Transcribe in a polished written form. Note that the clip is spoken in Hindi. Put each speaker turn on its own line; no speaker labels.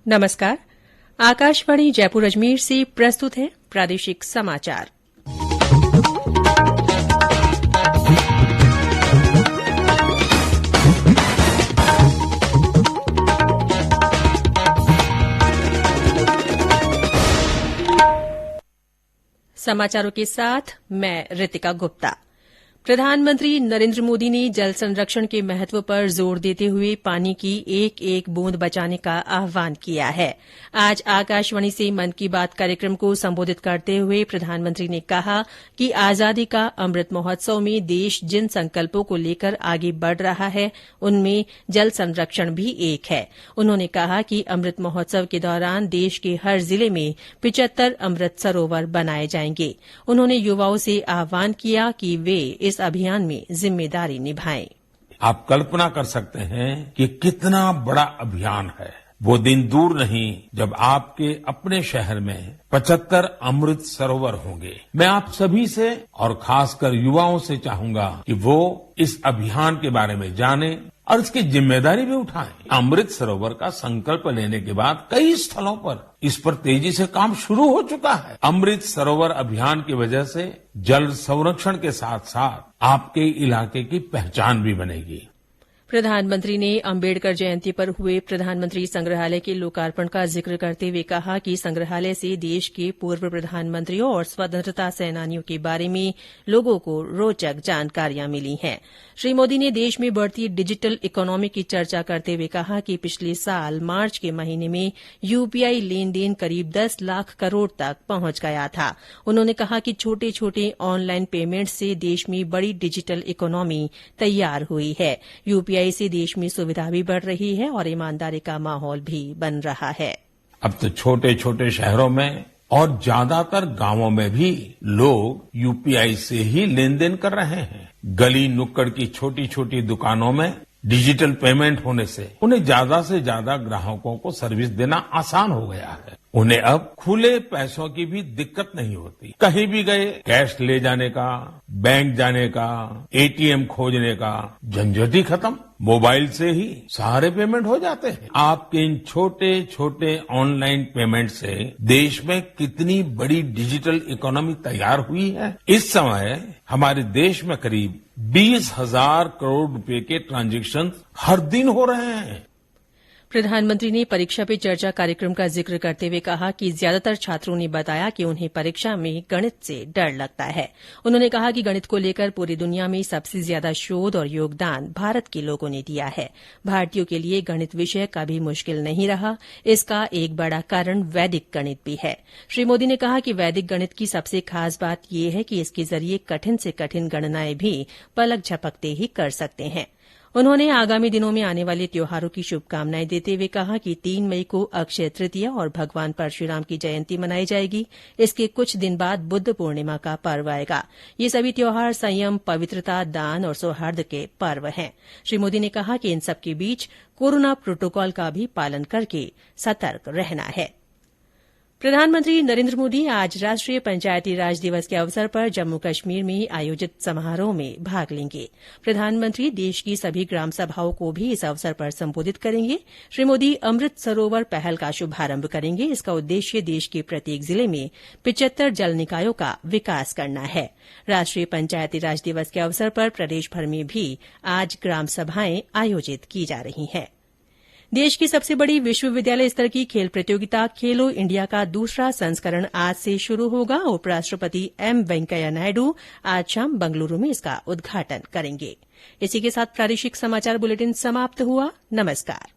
नमस्कार। आकाशवाणी जयपुर अजमेर से प्रस्तुत है प्रादेशिक समाचार। समाचारों के साथ मैं ऋतिका गुप्ता। प्रधानमंत्री नरेन्द्र मोदी ने जल संरक्षण के महत्व पर जोर देते हुए पानी की एक एक बूंद बचाने का आह्वान किया है। आज आकाशवाणी से मन की बात कार्यक्रम को संबोधित करते हुए प्रधानमंत्री ने कहा कि आजादी का अमृत महोत्सव में देश जिन संकल्पों को लेकर आगे बढ़ रहा है उनमें जल संरक्षण भी एक है। उन्होंने कहा कि अमृत महोत्सव के दौरान देश के हर जिले में 75 अमृत सरोवर बनाए जाएंगे। उन्होंने युवाओं से आह्वान किया कि वे इस अभियान में जिम्मेदारी निभाएं।
आप कल्पना कर सकते हैं कि कितना बड़ा अभियान है। वो दिन दूर नहीं जब आपके अपने शहर में 75 अमृत सरोवर होंगे। मैं आप सभी से और खासकर युवाओं से चाहूंगा कि वो इस अभियान के बारे में जानें और इसकी जिम्मेदारी भी उठाएं। अमृत सरोवर का संकल्प लेने के बाद कई स्थलों पर इस पर तेजी से काम शुरू हो चुका है। अमृत सरोवर अभियान की वजह से जल संरक्षण के साथ साथ आपके इलाके की पहचान भी बनेगी।
प्रधानमंत्री ने अम्बेडकर जयंती पर हुए प्रधानमंत्री संग्रहालय के लोकार्पण का जिक्र करते हुए कहा कि संग्रहालय से देश के पूर्व प्रधानमंत्रियों और स्वतंत्रता सेनानियों के बारे में लोगों को रोचक जानकारियां मिली हैं। श्री मोदी ने देश में बढ़ती डिजिटल इकोनॉमी की चर्चा करते हुए कहा कि पिछले साल मार्च के महीने में यूपीआई लेन देन करीब 10 लाख करोड़ तक पहुंच गया था। उन्होंने कहा कि छोटे छोटे ऑनलाइन पेमेंट से देश में बड़ी डिजिटल इकोनॉमी तैयार हुई है। यूपीआई से देश में सुविधा भी बढ़ रही है और ईमानदारी का माहौल भी बन रहा है।
अब तो छोटे छोटे शहरों में और ज्यादातर गांवों में भी लोग यूपीआई से ही लेन देन कर रहे हैं। गली नुक्कड़ की छोटी छोटी दुकानों में डिजिटल पेमेंट होने से उन्हें ज्यादा से ज्यादा ग्राहकों को सर्विस देना आसान हो गया है। उन्हें अब खुले पैसों की भी दिक्कत नहीं होती। कहीं भी गए कैश ले जाने का, बैंक जाने का, एटीएम खोजने का झंझट ही खत्म। मोबाइल से ही सारे पेमेंट हो जाते हैं। आपके इन छोटे छोटे ऑनलाइन पेमेंट से देश में कितनी बड़ी डिजिटल इकोनॉमी तैयार हुई है। इस समय हमारे देश में करीब 20,000 करोड़ रुपए के ट्रांजैक्शन हर दिन हो रहे हैं।
प्रधानमंत्री ने परीक्षा पे चर्चा कार्यक्रम का जिक्र करते हुए कहा कि ज्यादातर छात्रों ने बताया कि उन्हें परीक्षा में गणित से डर लगता है। उन्होंने कहा कि गणित को लेकर पूरी दुनिया में सबसे ज्यादा शोध और योगदान भारत के लोगों ने दिया है। भारतीयों के लिए गणित विषय कभी मुश्किल नहीं रहा। इसका एक बड़ा कारण वैदिक गणित भी है। श्री मोदी ने कहा कि वैदिक गणित की सबसे खास बात यह है कि इसके जरिए कठिन से कठिन गणनाएं भी पलक झपकते ही कर सकते हैं। उन्होंने आगामी दिनों में आने वाले त्योहारों की शुभकामनाएं देते हुए कहा कि 3 मई को अक्षय तृतीया और भगवान परशुराम की जयंती मनाई जाएगी। इसके कुछ दिन बाद बुद्ध पूर्णिमा का पर्व आएगा। ये सभी त्योहार संयम, पवित्रता, दान और सौहार्द के पर्व हैं। श्री मोदी ने कहा कि इन सबके बीच कोरोना प्रोटोकॉल का भी पालन करके सतर्क रहना है। प्रधानमंत्री नरेन्द्र मोदी आज राष्ट्रीय पंचायती राज दिवस के अवसर पर जम्मू कश्मीर में आयोजित समारोह में भाग लेंगे। प्रधानमंत्री देश की सभी ग्राम सभाओं को भी इस अवसर पर संबोधित करेंगे। श्री मोदी अमृत सरोवर पहल का शुभारंभ करेंगे। इसका उद्देश्य देश के प्रत्येक जिले में 75 जल निकायों का विकास करना है। राष्ट्रीय पंचायती राज दिवस के अवसर पर प्रदेशभर में भी आज ग्राम सभाएं आयोजित की जा रही हैं। देश की सबसे बड़ी विश्वविद्यालय स्तर की खेल प्रतियोगिता खेलो इंडिया का दूसरा संस्करण आज से शुरू होगा। उपराष्ट्रपति एम वेंकैया नायडू आज शाम बंगलुरू में इसका उद्घाटन करेंगे। इसी के साथ प्रादेशिक समाचार बुलेटिन समाप्त हुआ। नमस्कार।